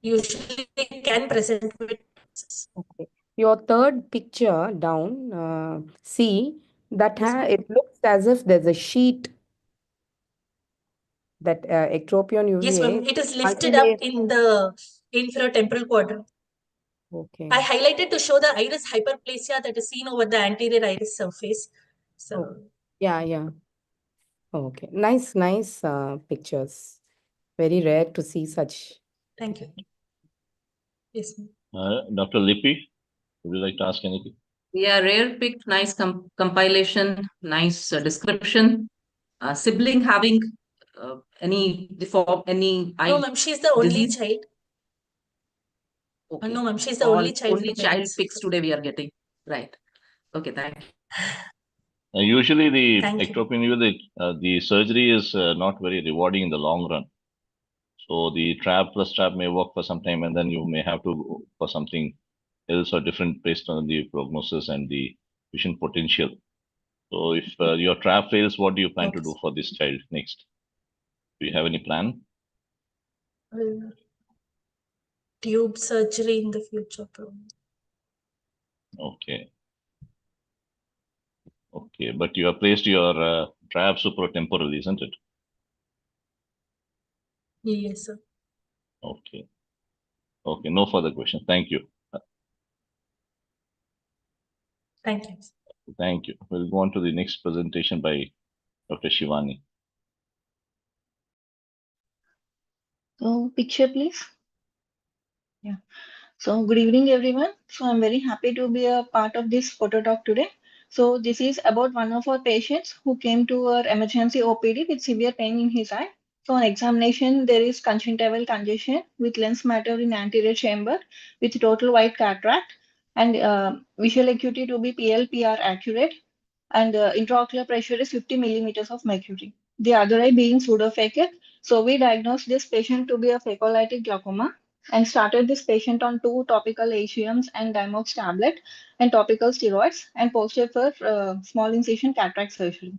usually it can present with ptosis. Okay. Your third picture down, C, that it looks as if there's a sheet that ectropion uveae. Yes, ma'am. It is lifted up in the infratemporal quadrant. Okay. I highlighted to show the iris hyperplasia that is seen over the anterior iris surface. So yeah. Okay. Nice pictures. Very rare to see such. Thank you. Yes, Dr. Lippi, would you like to ask anything? Yeah, rare pick, nice compilation, nice description. Sibling having any eye no, ma'am, she's the only disease? child. Okay. No, ma'am, she's the only child. Only child picks today we are getting. Right. Okay, thank you. Usually the ectropion uveae, the surgery is not very rewarding in the long run. So the trap plus trap may work for some time, and then you may have to go for something else or different based on the prognosis and the vision potential. So if your trap fails, what do you plan to do for this child next? Do you have any plan? Tube surgery in the future, probably. Okay. Okay, but you have placed your trap supratemporal, isn't it? Yes, sir. Okay. Okay, no further questions. Thank you. Thank you. Thank you. We'll go on to the next presentation by Dr. Shivani. So, picture, please. Yeah. So, good evening, everyone. So, I'm very happy to be a part of this photo talk today. So, this is about one of our patients who came to our emergency OPD with severe pain in his eye. So, on examination, there is conjunctival congestion with lens matter in anterior chamber with total white cataract and visual acuity to be PL/PR accurate, and intraocular pressure is 50 millimeters of mercury. the other eye being pseudophakic. So we diagnosed this patient to be a phacolytic glaucoma and started this patient on 2 topical ACMs and Dimox tablet and topical steroids and posted for small incision cataract surgery.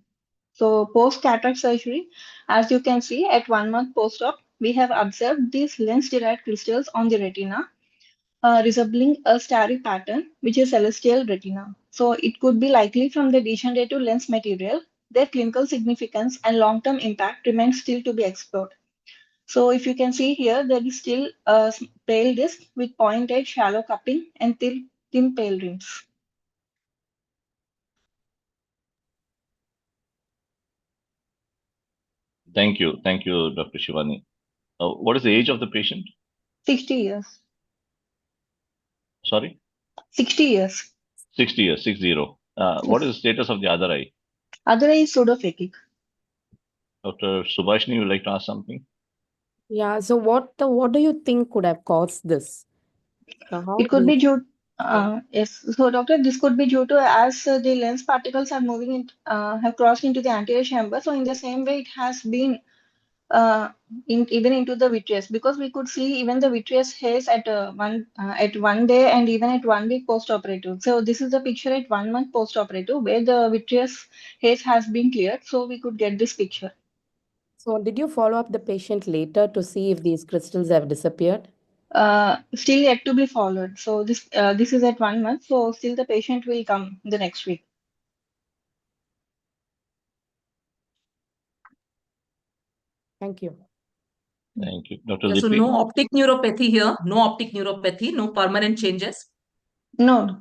So post-cataract surgery, as you can see at 1 month post-op, we have observed these lens-derived crystals on the retina resembling a starry pattern, which is celestial retina. So it could be likely from the degenerative lens material. Their clinical significance and long-term impact remains still to be explored. So if you can see here, there is still a pale disc with pointed shallow cupping and thin pale rims. Thank you, Dr. Shivani. What is the age of the patient? 60 years. Sorry? 60 years. 60 years, 60. What is the status of the other eye? Other eye is pseudophakic. Dr. Subhashini, you would like to ask something? Yeah, so what do you think could have caused this? How It could do be you due, yes. So, doctor, this could be due to as the lens particles are moving in, have crossed into the anterior chamber. So, in the same way, it has been even into the vitreous, because we could see even the vitreous haze at one day and even at 1 week post-operative. So, this is the picture at 1 month post-operative where the vitreous haze has been cleared. So, we could get this picture. So did you follow up the patient later to see if these crystals have disappeared? Still yet to be followed. So this is at 1 month. So still the patient will come the next week. Thank you. Thank you. Dr. Yeah, so Lipi? no optic neuropathy here, no optic neuropathy, no permanent changes? No.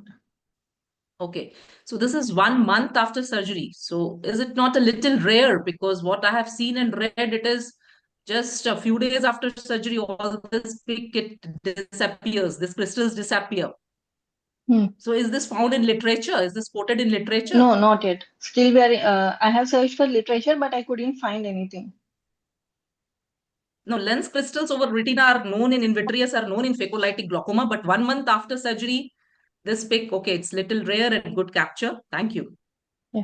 Okay, so this is 1 month after surgery. So is it not a little rare? Because what I have seen and read, it is just a few days after surgery, all this peak, it disappears. These crystals disappear. So is this found in literature? Is this quoted in literature? No, not yet. Still very. I have searched for literature, but I couldn't find anything. No, lens crystals over retina are known in vitreous, are known in phacolytic glaucoma, but 1 month after surgery, this pic, okay, it's little rare and good capture. Thank you. Yeah.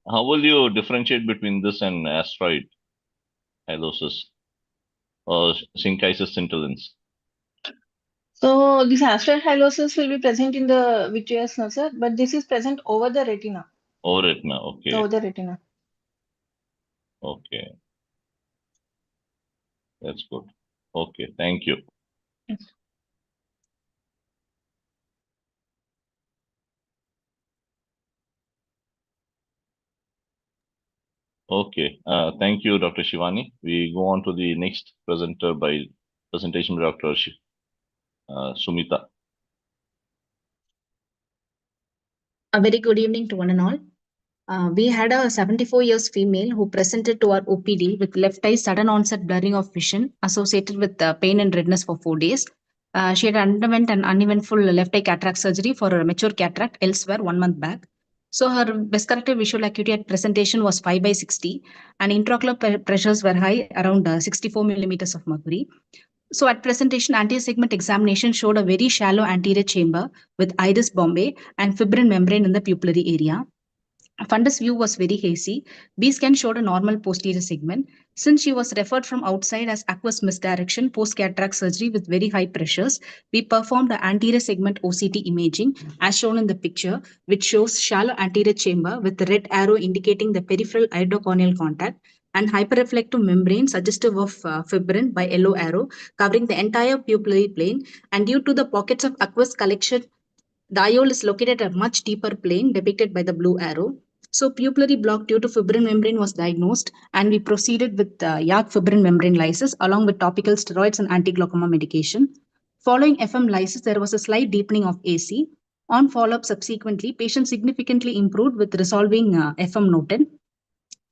How will you differentiate between this and asteroid hylosis or synchisis scintillans? So this asteroid hylosis will be present in the vitreous nerve, sir, but this is present over the retina. Over retina, okay. Over the retina. Okay. That's good. Okay, thank you. Yes. Okay, thank you, Dr. Shivani. We go on to the next presentation by Dr. Sumita. A very good evening to one and all. We had a 74 years female who presented to our OPD with left eye sudden onset blurring of vision associated with pain and redness for 4 days. She had underwent an uneventful left eye cataract surgery for a mature cataract elsewhere 1 month back. So her best corrected visual acuity at presentation was 5/60 and intraocular pressures were high around 64 millimeters of mercury. So at presentation, anterior segment examination showed a very shallow anterior chamber with iris bombae and fibrin membrane in the pupillary area. Fundus view was very hazy. B scan showed a normal posterior segment. Since she was referred from outside as aqueous misdirection post-cataract surgery with very high pressures, we performed the anterior segment OCT imaging as shown in the picture, which shows shallow anterior chamber with the red arrow indicating the peripheral iridocorneal contact and hyperreflective membrane suggestive of fibrin by yellow arrow covering the entire pupillary plane. And due to the pockets of aqueous collection, the IOL is located at a much deeper plane depicted by the blue arrow. So pupillary block due to fibrin membrane was diagnosed and we proceeded with YAG fibrin membrane lysis along with topical steroids and anti-glaucoma medication. Following FM lysis, there was a slight deepening of AC. On follow-up subsequently, patient significantly improved with resolving FM noted.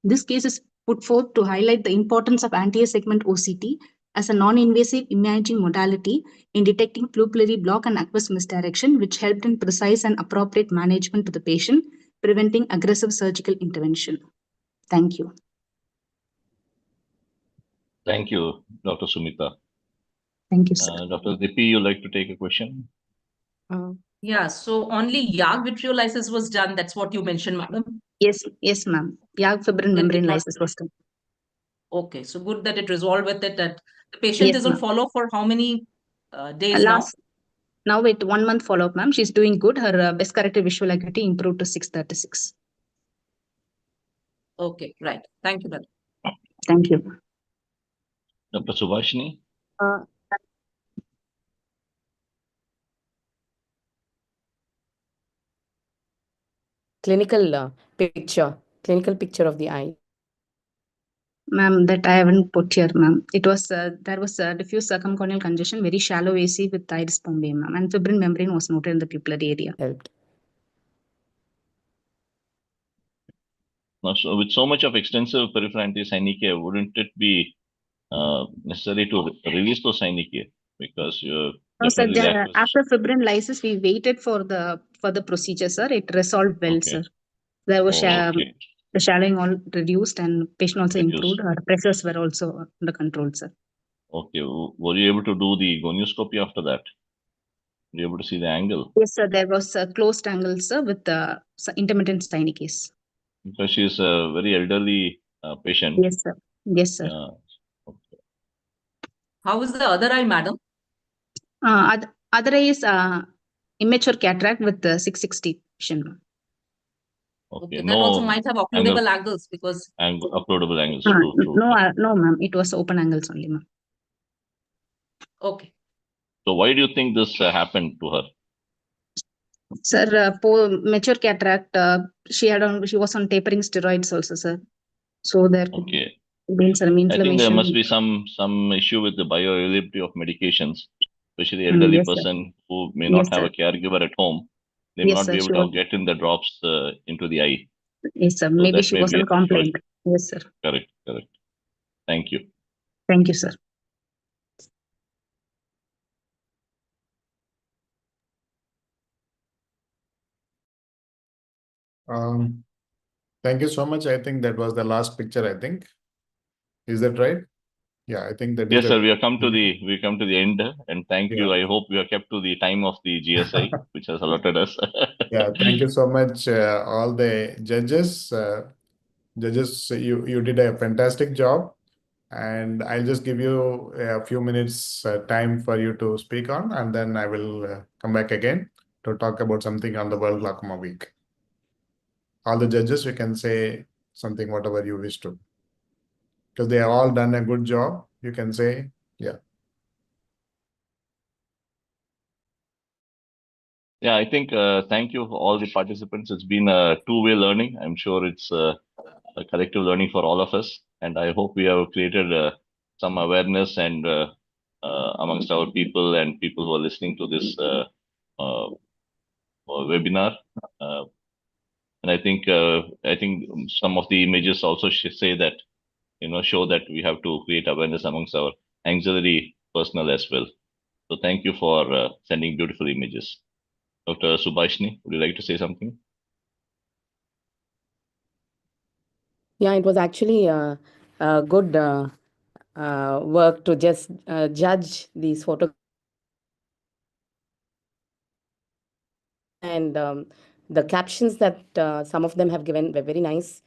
This case is put forth to highlight the importance of anterior segment OCT as a non-invasive imaging modality in detecting pupillary block and aqueous misdirection, which helped in precise and appropriate management to the patient, preventing aggressive surgical intervention. Thank you. Thank you, Dr. Sumita. Thank you, sir. Dr. Dipi, you'd like to take a question? Yeah, so only YAG vitriolysis was done. That's what you mentioned, madam. Yes, ma'am. YAG fibrin membrane lysis was done. Okay, so good that it resolved with it. That the patient Yes, is on ma'am. follow for how many days now? Now with 1 month follow-up, ma'am. She's doing good. Her best corrected visual acuity improved to 636. Okay, right. Thank you, madam. Thank you. Dr. Subhashini? Clinical picture of the eye. Ma'am, that I haven't put here, ma'am. It was there was diffuse circumcorneal congestion, very shallow AC with iris bombeum, ma'am, and fibrin membrane was noted in the pupillary area. Helped. Now, so with so much of extensive peripheral anti-synechiae, wouldn't it be necessary to release those synechiae? Because you're No, sir, definitely the acquisition. after fibrin lysis, we waited for the procedure, sir. It resolved well, Okay. sir. There was Okay. the shallowing all reduced and patient also Reduced. improved. Her pressures were also under control, sir. Okay. Were you able to do the gonioscopy after that? Were you able to see the angle? Yes, sir. There was a closed angle, sir, with intermittent synechiae. Because she is a very elderly patient. Yes, sir. Yes, sir. Okay. How is the other eye, madam? Other eye is immature cataract with 660 vision. Okay. That No also might have occludable angles because uploadable angles. True. No, ma'am. It was open angles only, ma'am. Okay. So why do you think this happened to her? Sir, poor mature cataract. She was on tapering steroids also, sir. So there could Okay. be some inflammation. I think there must be some issue with the bioavailability of medications, especially the elderly Yes, sir. person who may Yes, not have sir. a caregiver at home. They Yes, may not sir, be able she to was- get in the drops into the eye. Yes, sir. So Maybe that she may was be a on complaint. Yes, sir. Correct. Thank you. Thank you, sir. Thank you so much. I think that was the last picture, I think. Is that right? Yeah, I think that is Yes, sir. We have come to the end, and thank you. Yeah. I hope we have kept to the time of the GSI, which has allotted us. Yeah, thank you so much, all the judges. Judges, you did a fantastic job, and I'll just give you a few minutes time for you to speak on, and then I will come back again to talk about something on the World Glaucoma Week. All the judges, you can say something, whatever you wish to, because they have all done a good job. You can say, yeah. Yeah, I think thank you for all the participants. It's been a two-way learning. I'm sure it's a collective learning for all of us, and I hope we have created some awareness and amongst our people and people who are listening to this webinar. And I think some of the images also say that, show that we have to create awareness amongst our auxiliary personnel as well. So thank you for sending beautiful images. Dr. Subhashini, would you like to say something? Yeah, it was actually good work to just judge these photos. And the captions that some of them have given were very nice.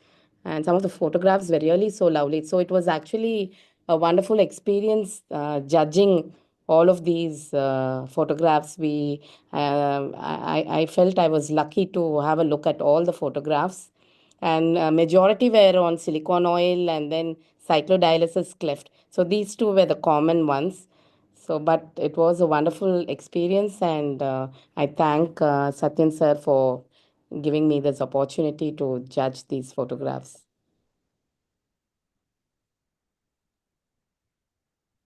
And some of the photographs were really so lovely. So it was actually a wonderful experience judging all of these photographs. I felt I was lucky to have a look at all the photographs. And majority were on silicone oil and then cyclodialysis cleft. So these two were the common ones. So, but it was a wonderful experience, and I thank Satyan sir for giving me this opportunity to judge these photographs.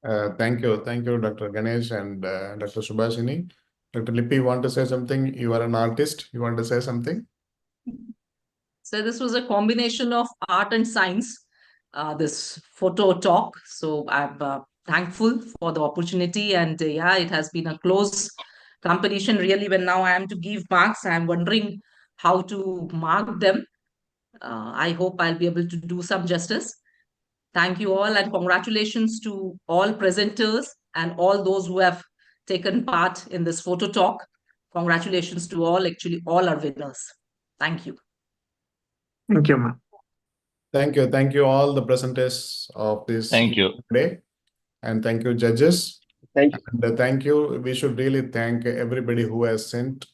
Thank you, Dr. Ganesh and Dr. Subhashini. Dr. Lippi, you want to say something? You are an artist. You want to say something? So this was a combination of art and science, this photo talk. So I'm thankful for the opportunity. And yeah, it has been a close competition really. When now I am to give marks, I'm wondering how to mark them. I hope I'll be able to do some justice. Thank you all, and congratulations to all presenters and all those who have taken part in this photo talk. Congratulations to all. Actually, all are winners. Thank you. Thank you, ma'am. Thank you. Thank you all the presenters of this Thank you. day. And thank you, judges. Thank you. And thank you. We should really thank everybody who has sent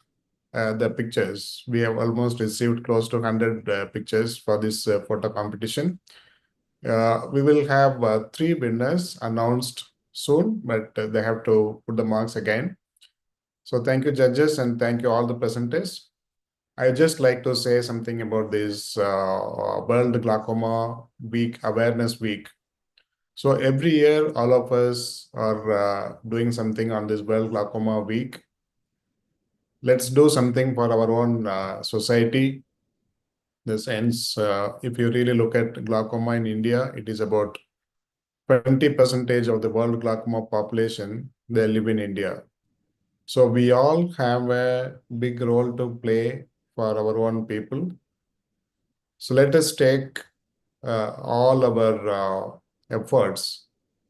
the pictures. We have almost received close to 100 pictures for this photo competition. We will have 3 winners announced soon, but they have to put the marks again. So thank you, judges, and thank you all the presenters. I just like to say something about this World Glaucoma Week, Awareness Week. So every year, all of us are doing something on this World Glaucoma Week. Let's do something for our own society. In the sense, if you really look at glaucoma in India, it is about 20% of the world glaucoma population, they live in India. So we all have a big role to play for our own people. So let us take all our efforts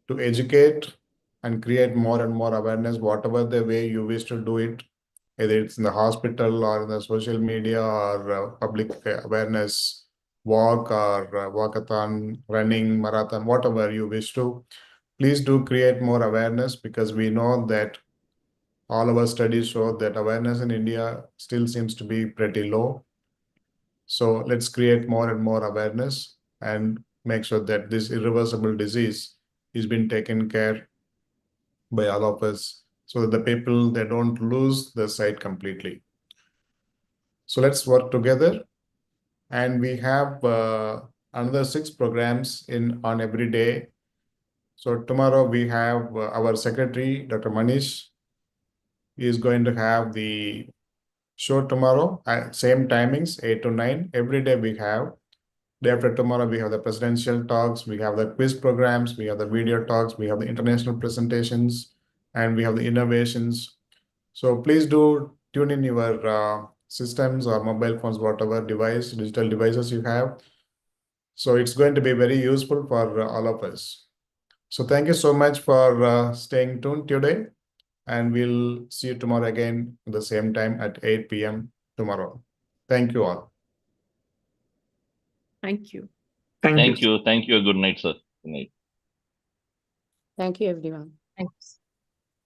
to educate and create more and more awareness, whatever the way you wish to do it, either it's in the hospital or in the social media or public awareness walk or walkathon, running, marathon, whatever you wish to. Please do create more awareness, because we know that all our studies show that awareness in India still seems to be pretty low. So let's create more and more awareness and make sure that this irreversible disease is being taken care by all of us, so that the people, they don't lose the sight completely. So let's work together. And we have another 6 programs on every day. So tomorrow we have our secretary, Dr. Manish, is going to have the show tomorrow at same timings, 8 to 9. Every day we have. Day after tomorrow, we have the presidential talks, we have the quiz programs, we have the video talks, we have the international presentations, and we have the innovations. So please do tune in your systems or mobile phones, whatever device, digital devices you have. So it's going to be very useful for all of us. So thank you so much for staying tuned today. And we'll see you tomorrow again at the same time at 8 p.m. tomorrow. Thank you all. Thank you. Thank you. Thank you. Good night, sir. Good night. Thank you, everyone. Thanks.